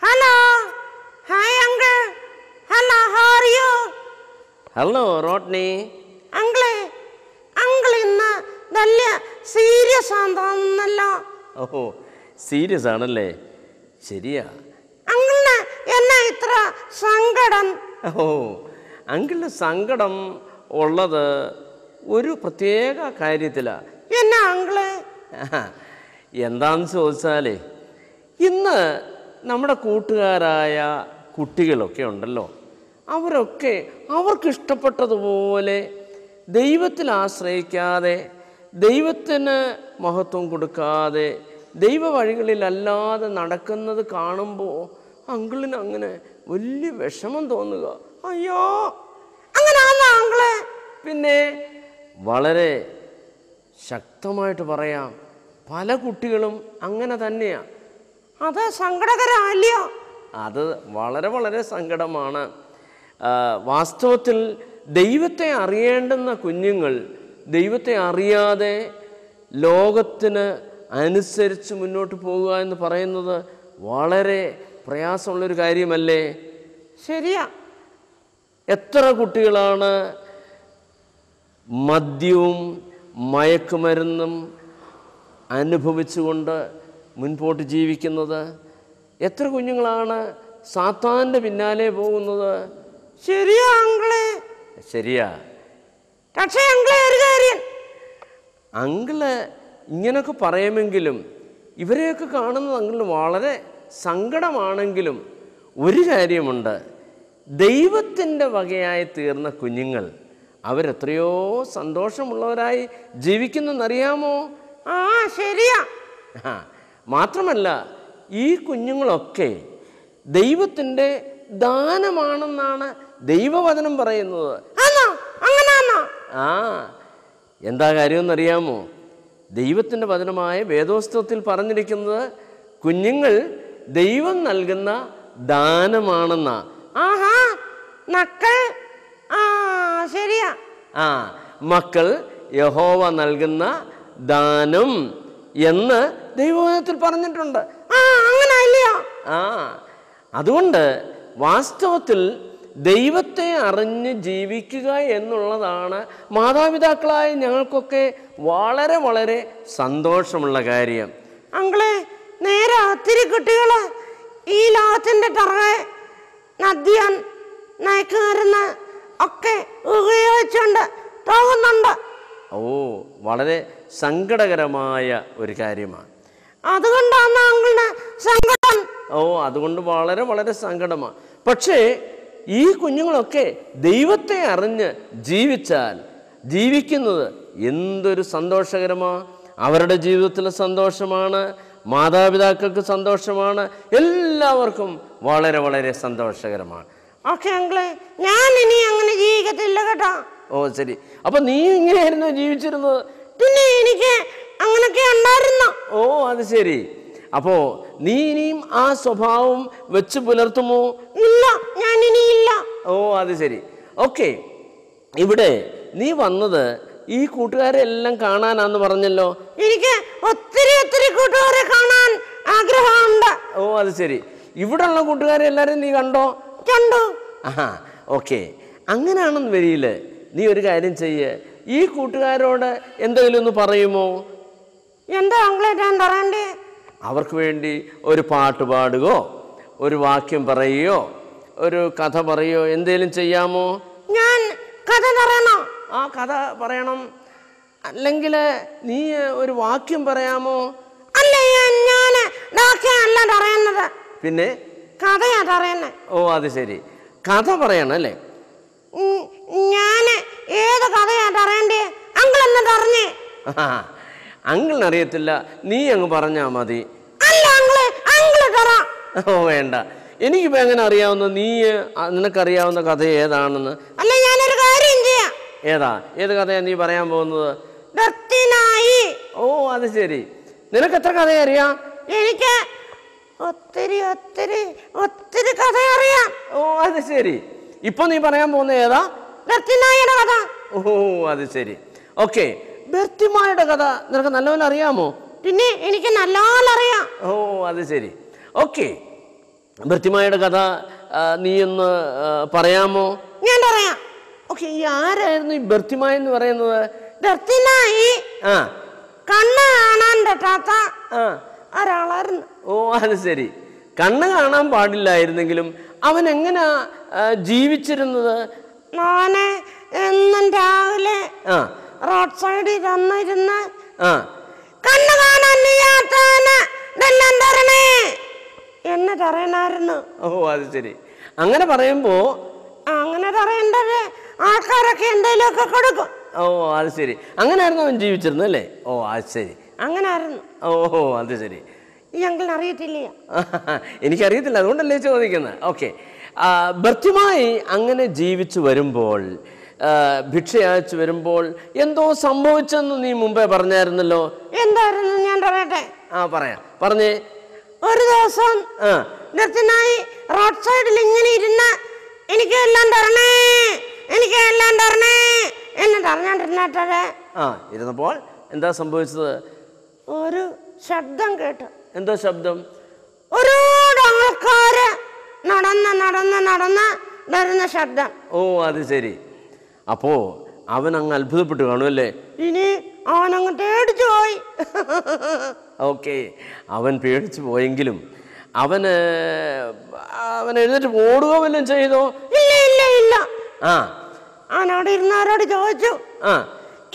Hello. Hi, uncle. Hello, how are you? Hello, Rodney. Uncle ഇന്ന് വലിയ serious ആണെന്ന് തോന്നുന്നല്ലോ. ഓഹോ, സീരിയസ് ആണല്ലേ? ശരിയാ. അങ്കിളിന് എന്നാ ഇത്ര സങ്കടം? ഓ, അങ്കിളിന് സങ്കടം ഉള്ളത് ഒരു പ്രത്യേക കാര്യത്തിലാണ്. എന്നാ അങ്കിള്? എന്താന്ന് ചോദിച്ചാലേ, ഇന്ന് നമ്മുടെ കൂട്ടുകാരായ കുട്ടികളൊക്കെ ഉണ്ടല്ലോ, അവരൊക്കെ അവർക്കിഷ്ടപ്പെട്ടതുപോലെ ദൈവത്തിൽ ആശ്രയിക്കാതെ, ദൈവത്തിന് മഹത്വം കൊടുക്കാതെ, ദൈവ വഴികളിലല്ലാതെ നടക്കുന്നത് കാണുമ്പോൾ അങ്കിളിന് അങ്ങനെ വലിയ വിഷമം തോന്നുക. അയ്യോ, അങ്ങനെയാണോ അങ്കിള്? പിന്നെ വളരെ ശക്തമായിട്ട് പറയാം, പല കുട്ടികളും അങ്ങനെ തന്നെയാണ്. അത് സങ്കടകരമല്ലയോ? അത് വളരെ വളരെ സങ്കടമാണ്. വാസ്തവത്തിൽ ദൈവത്തെ അറിയേണ്ടുന്ന കുഞ്ഞുങ്ങൾ ദൈവത്തെ അറിയാതെ ലോകത്തിന് അനുസരിച്ച് മുന്നോട്ട് പോകുക എന്ന് പറയുന്നത് വളരെ പ്രയാസമുള്ളൊരു കാര്യമല്ലേ? ശരിയാ. എത്ര കുട്ടികളാണ് മദ്യവും മയക്കുമരുന്നും അനുഭവിച്ചുകൊണ്ട് മുൻപോട്ട് ജീവിക്കുന്നത്? എത്ര കുഞ്ഞുങ്ങളാണ് സാത്താൻ്റെ പിന്നാലെ പോകുന്നത്? ശരിയാ അങ്കിളെ. ശരിയാ. പക്ഷേ അങ്കിളെ ഒരു കാര്യം, അങ്കിള് ഇങ്ങനൊക്കെ പറയുമെങ്കിലും ഇവരെയൊക്കെ കാണുന്നത് അങ്കിളിന് വളരെ സങ്കടമാണെങ്കിലും ഒരു കാര്യമുണ്ട്, ദൈവത്തിൻ്റെ വകയായി തീർന്ന കുഞ്ഞുങ്ങൾ അവരെത്രയോ സന്തോഷമുള്ളവരായി ജീവിക്കുന്നെന്നറിയാമോ? ആ ശരിയാ. മാത്രമല്ല ഈ കുഞ്ഞുങ്ങളൊക്കെ ദൈവത്തിൻ്റെ ദാനമാണെന്നാണ് ദൈവവചനം പറയുന്നത്. ആ, എന്താ കാര്യമെന്നറിയാമോ? ദൈവത്തിൻ്റെ വചനമായ വേദോസ്തവത്തിൽ പറഞ്ഞിരിക്കുന്നത് കുഞ്ഞുങ്ങൾ ദൈവം നൽകുന്ന ദാനമാണെന്നാ. ആഹാ, മക്കൾ. ആ ശരിയാ. ആ, മക്കൾ യഹോവ നൽകുന്ന ദാനം എന്ന് ദൈവവചനത്തിൽ പറഞ്ഞിട്ടുണ്ട്. അങ്ങനെയല്ലയോ? ആ, അതുകൊണ്ട് വാസ്തവത്തിൽ ദൈവത്തെ അറിഞ്ഞ് ജീവിക്കുക എന്നുള്ളതാണ് മാതാപിതാക്കളായ ഞങ്ങൾക്കൊക്കെ വളരെ വളരെ സന്തോഷമുള്ള കാര്യം. അങ്കിളെ, നേരെ ഒത്തിരി കുട്ടികൾ ഈ ലോകത്തിൻ്റെ പിറകെ മദ്യം, മയക്കുമരുന്ന് ഒക്കെ ഉപയോഗിച്ചുകൊണ്ട് പോകുന്നുണ്ട്. ഓ, വളരെ സങ്കടകരമായ ഒരു കാര്യമാണ്. അതുകൊണ്ടാണ് അങ്കിളിന് സങ്കടം. ഓ, അതുകൊണ്ട് വളരെ വളരെ സങ്കടമാണ്. പക്ഷേ ഈ കുഞ്ഞുങ്ങളൊക്കെ ദൈവത്തെ അറിഞ്ഞ് ജീവിച്ചാൽ ജീവിക്കുന്നത് എന്തൊരു സന്തോഷകരമാണ്. അവരുടെ ജീവിതത്തിൽ സന്തോഷമാണ്, മാതാപിതാക്കൾക്ക് സന്തോഷമാണ്, എല്ലാവർക്കും വളരെ വളരെ സന്തോഷകരമാണ്. ഓക്കെ അങ്കിളെ, ഞാൻ ഇനി അങ്ങനെ ജീവിക്കത്തില്ല കേട്ടോ. ഓ ശരി. അപ്പൊ നീ ഇങ്ങനെയായിരുന്നു ജീവിച്ചിരുന്നത്? പിന്നെ എനിക്ക് അങ്ങനൊക്കെ ഉണ്ടായിരുന്നു. ഓ അത് ശരി. അപ്പോ നീ ഇനിയും ആ സ്വഭാവം വെച്ച് പുലർത്തുമോ? ഇല്ല, ഞാൻ ഇനിയില്ല. ഓ അത് ശരി. ഓക്കെ, ഇവിടെ നീ വന്നത് ഈ കൂട്ടുകാരെ എല്ലാം കാണാനാന്ന് പറഞ്ഞല്ലോ. എനിക്ക് ഒത്തിരി ഒത്തിരി കൂട്ടുകാരെ കാണാൻ ആഗ്രഹമുണ്ട്. ഓ അത് ശരി. ഇവിടെ ഉള്ള കൂട്ടുകാരെ എല്ലാവരും നീ കണ്ടോ? കണ്ടു. ആഹാ, ഓക്കെ. അങ്ങനെയാണെന്ന് വരിയില്ലേ, നീ ഒരു കാര്യം ചെയ്യ്, ഈ കൂട്ടുകാരോട് എന്തെങ്കിലും ഒന്ന് പറയുമോ? എന്താ അങ്കിളെ ഞാൻ പറയണ്ടേ? അവർക്ക് വേണ്ടി ഒരു പാട്ട് പാടുകയോ, ഒരു വാക്യം പറയുകയോ, ഒരു കഥ പറയുകയോ എന്തെങ്കിലും ചെയ്യാമോ? ഞാൻ കഥ പറയണോ? ആ കഥ പറയണം. അല്ലെങ്കിൽ നീ ഒരു വാക്യം പറയാമോ? അല്ല, ഞാൻ വാക്യമല്ല പറയുന്നത്, പിന്നെ കഥയാ പറയുന്നത്. ഓ അത് ശരി, കഥ പറയണം അല്ലേ? ഞാൻ ഏത് കഥയാ പറയണ്ടേ? അങ്കിൾ എന്ന് പറഞ്ഞേ. അങ്കിളിനറിയത്തില്ല, നീ അങ്ങ് പറഞ്ഞാ മതി. അല്ല അങ്കിളെ, അങ്കിള് പറ. ഓ വേണ്ട, എനിക്കിപ്പോൾ എങ്ങനെ അറിയാവുന്ന? നീ നിനക്കറിയാവുന്ന കഥ ഏതാണെന്ന്? അല്ല, ഞാനൊരു കാര്യം ചെയ്യാം. ഏത് കഥയാ നീ പറയാൻ പോകുന്നത്? ദത്തിനായി. ഓ അത് ശരി. നിനക്ക് എത്ര കഥ അറിയാം? എനിക്ക് ഒത്തിരി ഒത്തിരി ഒത്തിരി കഥ അറിയാം. ഓ അത് ശരി. ഇപ്പൊ നീ പറയാൻ പോകുന്ന ഏതാ? ദത്തിനായിയുടെ കഥ. ഓ അത് ശരി. ഓക്കെ, ബർത്തിമായുടെ കഥ നിനക്ക് നല്ലപോലെ അറിയാമോ? പിന്നെ എനിക്ക് നല്ലപോലെ അറിയാം. ഓ അത് ശരി. ഓക്കെ, ബർത്തിമായുടെ കഥ നീ ഒന്ന് പറയാമോ? ഞാൻ പറയാം. ഓക്കെ, ഈ ആരായിരുന്നു ഈ ബർത്തിമായ എന്ന് പറയുന്നത്? ബർത്തിനായി കണ്ണ് കാണാൻ പറ്റാത്ത ഒരാളായിരുന്നു. ഓ അത് ശരി. കണ്ണ് കാണാൻ പാടില്ലായിരുന്നെങ്കിലും അവൻ എങ്ങനെയാ ജീവിച്ചിരുന്നത്? ഞാന് എന്നും രാവിലെ റോഡ് സൈഡിൽ തന്നിരുന്ന് കണ്ണ് കാണാൻ ഇതെല്ലാം തരണേ എന്ന് പറയണായിരുന്നു. ഓ അത് ശരി. അങ്ങനെ പറയുമ്പോ അങ്ങനെ പറയേണ്ടത് ആൾക്കാരൊക്കെ എന്തെങ്കിലുമൊക്കെ കൊടുക്കും. ഓ അത് ശരി. അങ്ങനെയായിരുന്നു അവൻ ജീവിച്ചിരുന്നത് അല്ലേ? ഓ അത് ശരി, അങ്ങനായിരുന്നു. ഓഹോ അത് ശരി. ഈ അങ്കിളിന് അറിയത്തില്ല? എനിക്കറിയത്തില്ല, അതുകൊണ്ടല്ലേ ചോദിക്കുന്നത്. ഓക്കെ, ബർത്തിമായി അങ്ങനെ ജീവിച്ചു വരുമ്പോൾ, ഭിക്ഷ അയച്ചു വരുമ്പോൾ എന്തോ സംഭവിച്ചെന്ന് നീ മുമ്പേ പറഞ്ഞായിരുന്നല്ലോ. എന്തായിരുന്നു? ഞാൻ പറയട്ടെ. പറയാം, പറഞ്ഞേ. ഒരു ദിവസം ബർത്തിനായി റോഡ് സൈഡിൽ ഇങ്ങനെ ഇരുന്ന് എനിക്ക് എല്ലാം തരണേ എന്ന് പറഞ്ഞോണ്ടിരുന്നിട്ടേ ഇരുന്നപ്പോൾ എന്താ സംഭവിച്ചത്? ഒരു ശബ്ദം കേട്ടു. എന്തോ ശബ്ദം? ഒരുപാട് ആൾക്കാര് നടന്ന് വരുന്ന ശബ്ദം. ഓ അത് ശരി. അപ്പോ അവൻ അങ്ങ് അത്ഭുതപ്പെട്ടു കാണുമല്ലേ? ഇനി അവനങ്ങ് പേടിച്ചു പോയി. ഓക്കെ, അവൻ പേടിച്ചു പോയെങ്കിലും അവൻ എഴുന്നേറ്റ് ഓടുക വല്ലതും ചെയ്തോ? ഇല്ല. അവനോട് ഇരുന്നവരോട് ചോദിച്ചു,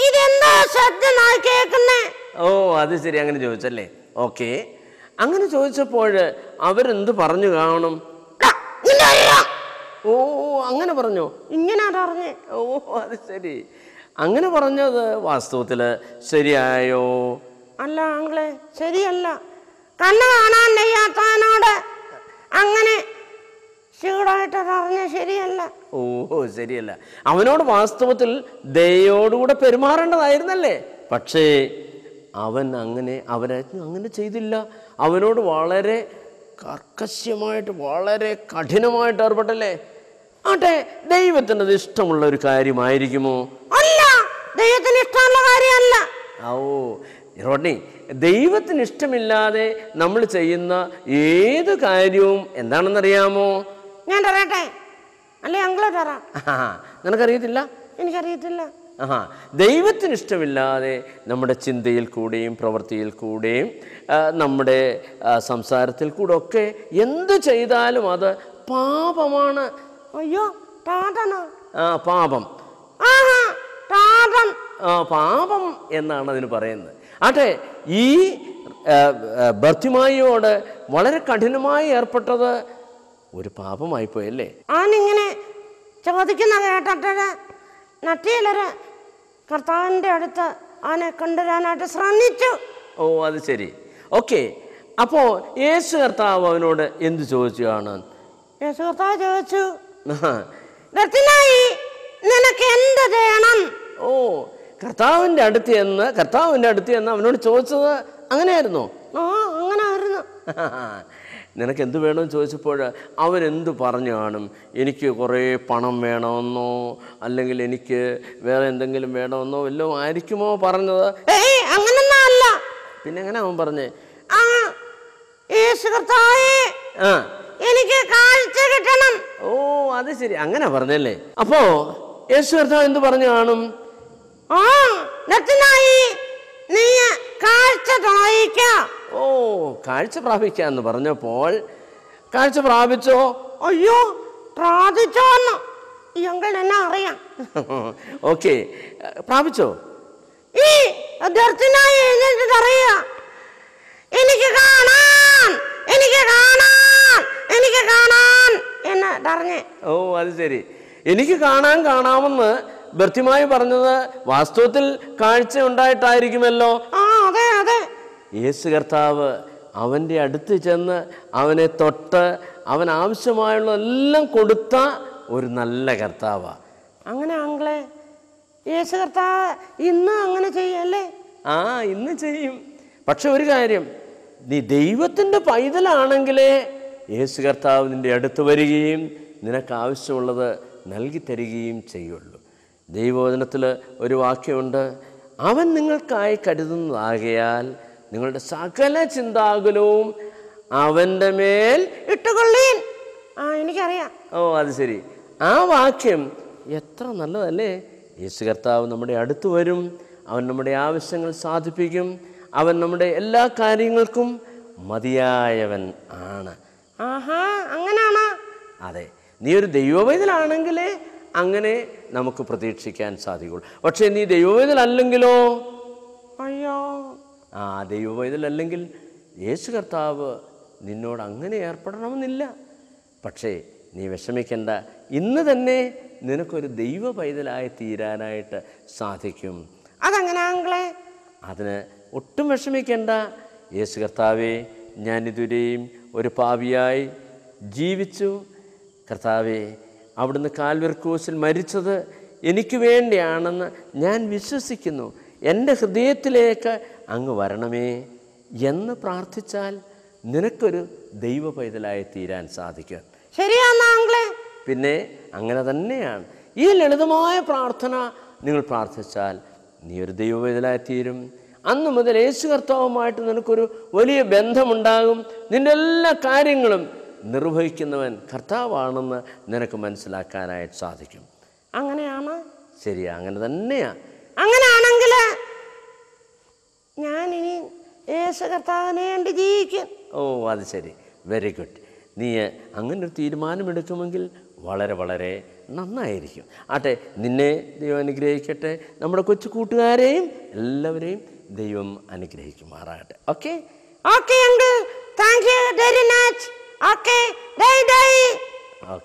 ഇതെന്താ ശബ്ദം കേൾക്കുന്നേ? ഓ അത് ശരി, അങ്ങനെ ചോദിച്ചല്ലേ. ഓക്കെ, അങ്ങനെ ചോദിച്ചപ്പോൾ അവരെന്ത് പറഞ്ഞു കാണും? ഓ അങ്ങനെ പറഞ്ഞോ? ഇങ്ങനെ പറഞ്ഞേ. ഓ അത് ശരി. അങ്ങനെ പറഞ്ഞത് വാസ്തവത്തില് ശരിയായോ? അല്ല ആങ്ങളെ, ശരിയല്ല. കണ്ണ് കാണാൻ വയ്യാത്തവനോട് അങ്ങനെ ചൂടായിട്ട് പറഞ്ഞ ശരിയല്ല. ഓ ശരിയല്ല. അവനോട് വാസ്തവത്തിൽ ദയോടുകൂടെ പെരുമാറേണ്ടതായിരുന്നല്ലേ. പക്ഷേ അവൻ അങ്ങനെ ചെയ്തില്ല. അവനോട് വളരെ കർക്കശ്യമായിട്ട്, വളരെ കഠിനമായിട്ട് ഏർപ്പെട്ടല്ലേ. ആട്ടെ, ദൈവത്തിന് അത് ഇഷ്ടമുള്ള ഒരു കാര്യമായിരിക്കുമോ? അല്ല, ദൈവത്തിന് ഇഷ്ടമുള്ള കാര്യമല്ല. ഓ റോഡ്നി, ദൈവത്തിന് ഇഷ്ടമില്ലാതെ നമ്മൾ ചെയ്യുന്ന ഏത് കാര്യവും എന്താണെന്നറിയാമോ? ഞാൻ പറയട്ടെ, അല്ലേ അങ്കിള് പറ. നിനക്കറിയത്തില്ല? എനിക്കറിയത്തില്ല. ദൈവത്തിന് ഇഷ്ടമില്ലാതെ നമ്മുടെ ചിന്തയിൽ കൂടെയും പ്രവൃത്തിയിൽ കൂടെയും നമ്മുടെ സംസാരത്തിൽ കൂടെ ഒക്കെ എന്ത് ചെയ്താലും അത് പാപമാണ്. അയ്യോ, പാപം പാപം എന്നാണ് അതിന് പറയുന്നത്. ആട്ടെ, ഈ ബർത്തിമായിയോട് വളരെ കഠിനമായി ഏർപ്പെട്ടത് ഒരു പാപമായിപ്പോയല്ലേ. ആനിങ്ങനെ ചോദിക്കുന്ന കേട്ടിട്ട് നട്ടിയിലര് കർത്താവിൻ്റെ അടുത്ത് അവനെ കൊണ്ടുവരാനായിട്ട് ശ്രമിച്ചു. ഓ അത് ശരി. ഓക്കെ, അപ്പോ യേശു കർത്താവ് അവനോട് എന്ത് ചോദിച്ചു കാണാൻ? യേശു കർത്താവ് ചോദിച്ചു, ബർത്തിനായി നിനക്ക് എന്ത് ചെയ്യണം? ഓ കർത്താവിൻ്റെ അടുത്ത് എന്ന് അവനോട് ചോദിച്ചത് അങ്ങനെയായിരുന്നോ? അങ്ങനായിരുന്നു. നിനക്ക് എന്ത് വേണമെന്ന് ചോദിച്ചപ്പോൾ അവൻ എന്തു പറഞ്ഞു കാണും? എനിക്ക് കുറേ പണം വേണമെന്നോ അല്ലെങ്കിൽ എനിക്ക് വേറെ എന്തെങ്കിലും വേണമെന്നോ വല്ലതും ആയിരിക്കുമോ പറഞ്ഞത്? അങ്ങനൊന്നും അല്ല. പിന്നെ എങ്ങനെ അവൻ പറഞ്ഞേ? യേശു കർത്താവേ, എനിക്ക് കാഴ്ച കിട്ടണം. ഓ അത് ശരി, അങ്ങനെ പറഞ്ഞല്ലേ. അപ്പോ യേശു കർത്താവ് എന്ത് പറഞ്ഞു കാണും? നീ കാഴ്ച പ്രാപിക്കാം. ഓ കാഴ്ച പ്രാപിക്കാന്ന് പറഞ്ഞപ്പോൾ കാഴ്ച പ്രാപിച്ചോ? അയ്യോ, പ്രാപിച്ചോന്ന് ഈ അങ്കിൾ എന്നെ അറിയാം. ഓക്കെ, പ്രാപിച്ചോ? ഈ ദർശനായി എഴുന്നേറ്റ് അറിയാ, എനിക്ക് കാണാൻ എന്ന് പറഞ്ഞേ. ഓ അത് ശരി. എനിക്ക് കാണാമെന്ന് ബർത്തിമായി പറഞ്ഞത് വാസ്തവത്തിൽ കാഴ്ച ഉണ്ടായിട്ടായിരിക്കുമല്ലോ. അതെ അതെ. യേശു കർത്താവ് അവൻ്റെ അടുത്ത് ചെന്ന് അവനെ തൊട്ട് അവൻ ആവശ്യമായുള്ള എല്ലാം കൊടുത്ത ഒരു നല്ല കർത്താവാണ്. അങ്ങനെ അങ്കിളെ, യേശു കർത്താവ് ഇന്ന് അങ്ങനെ ചെയ്യല്ലേ? ഇന്ന് ചെയ്യും. പക്ഷെ ഒരു കാര്യം, നീ ദൈവത്തിൻ്റെ പൈതലാണെങ്കിലേ യേശു കർത്താവ് നിൻ്റെ അടുത്ത് വരികയും നിനക്ക് ആവശ്യമുള്ളത് നൽകി തരികയും ചെയ്യുള്ളൂ. ദൈവവചനത്തിൽ ഒരു വാക്യമുണ്ട്, അവൻ നിങ്ങൾക്കായി കരുതുന്നതാകയാൽ നിങ്ങളുടെ സകല ചിന്താകുലവും അവൻ്റെ മേൽ ഇട്ടുകൊള്ളീൻ. എനിക്കറിയാം. അത് ശരി. ആ വാക്യം എത്ര നല്ലതല്ലേ. യേശു കർത്താവ് നമ്മുടെ അടുത്ത് വരും, അവൻ നമ്മുടെ ആവശ്യങ്ങൾ സാധിപ്പിക്കും, അവൻ നമ്മുടെ എല്ലാ കാര്യങ്ങൾക്കും മതിയായവൻ ആണ്. അങ്ങനെയാണോ? അതെ, നീ ഒരു ദൈവവേദനാണെങ്കിൽ അങ്ങനെ നമുക്ക് പ്രതീക്ഷിക്കാൻ സാധിക്കുള്ളൂ. പക്ഷേ നീ ദൈവവേദനല്ലെങ്കിലോ? അയ്യോ, ദൈവവേദനല്ലെങ്കിൽ യേശു കർത്താവ് നിന്നോട് അങ്ങനെ ഏർപ്പെടണമെന്നില്ല. പക്ഷേ നീ വിഷമിക്കേണ്ട, ഇന്ന് തന്നെ നിനക്കൊരു ദൈവ പൈതലായി തീരാനായിട്ട് സാധിക്കും. അതെങ്ങനെയാ? അതിന് ഒട്ടും വിഷമിക്കേണ്ട. യേശു കർത്താവേ, ഞാനിതുവരെയും ഒരു പാപിയായി ജീവിച്ചു. കർത്താവേ, അവിടുന്ന് കാൽവരി ക്രൂശിൽ മരിച്ചത് എനിക്ക് വേണ്ടിയാണെന്ന് ഞാൻ വിശ്വസിക്കുന്നു. എൻ്റെ ഹൃദയത്തിലേക്ക് അങ്ങ് വരണമേ എന്ന് പ്രാർത്ഥിച്ചാൽ നിനക്കൊരു ദൈവ പൈതലായി തീരാൻ സാധിക്കും. ശരിയാണോ? പിന്നെ അങ്ങനെ തന്നെയാണ്. ഈ ലളിതമായ പ്രാർത്ഥന നിങ്ങൾ പ്രാർത്ഥിച്ചാൽ നീ ഒരു ദൈവ പൈതലായി തീരും. അന്ന് മുതൽ യേശു കർത്താവുമായിട്ട് നിനക്കൊരു വലിയ ബന്ധമുണ്ടാകും. നിൻ്റെ എല്ലാ കാര്യങ്ങളും നിർവഹിക്കുന്നവൻ കർത്താവാണെന്ന് നിനക്ക് മനസ്സിലാക്കാനായിട്ട് സാധിക്കും. അങ്ങനെയാണ്? ശരിയാ, അങ്ങനെ തന്നെയാ. അങ്ങനെയാണെങ്കിൽ ഞാനിനി യേശു കർത്താവിനെ വേണ്ടി ജീവിക്കും. അത് ശരി, വെരി ഗുഡ്. നീ അങ്ങനെ ഒരു തീരുമാനമെടുക്കുമെങ്കിൽ വളരെ വളരെ നന്നായിരിക്കും. ആട്ടെ, നിന്നെ ദൈവം അനുഗ്രഹിക്കട്ടെ. നമ്മുടെ കൊച്ചു കൂട്ടുകാരെയും എല്ലാവരെയും ദൈവം അനുഗ്രഹിക്കുമാറാകട്ടെ. Okay okay uncle, thank you very much. Okay, bye bye.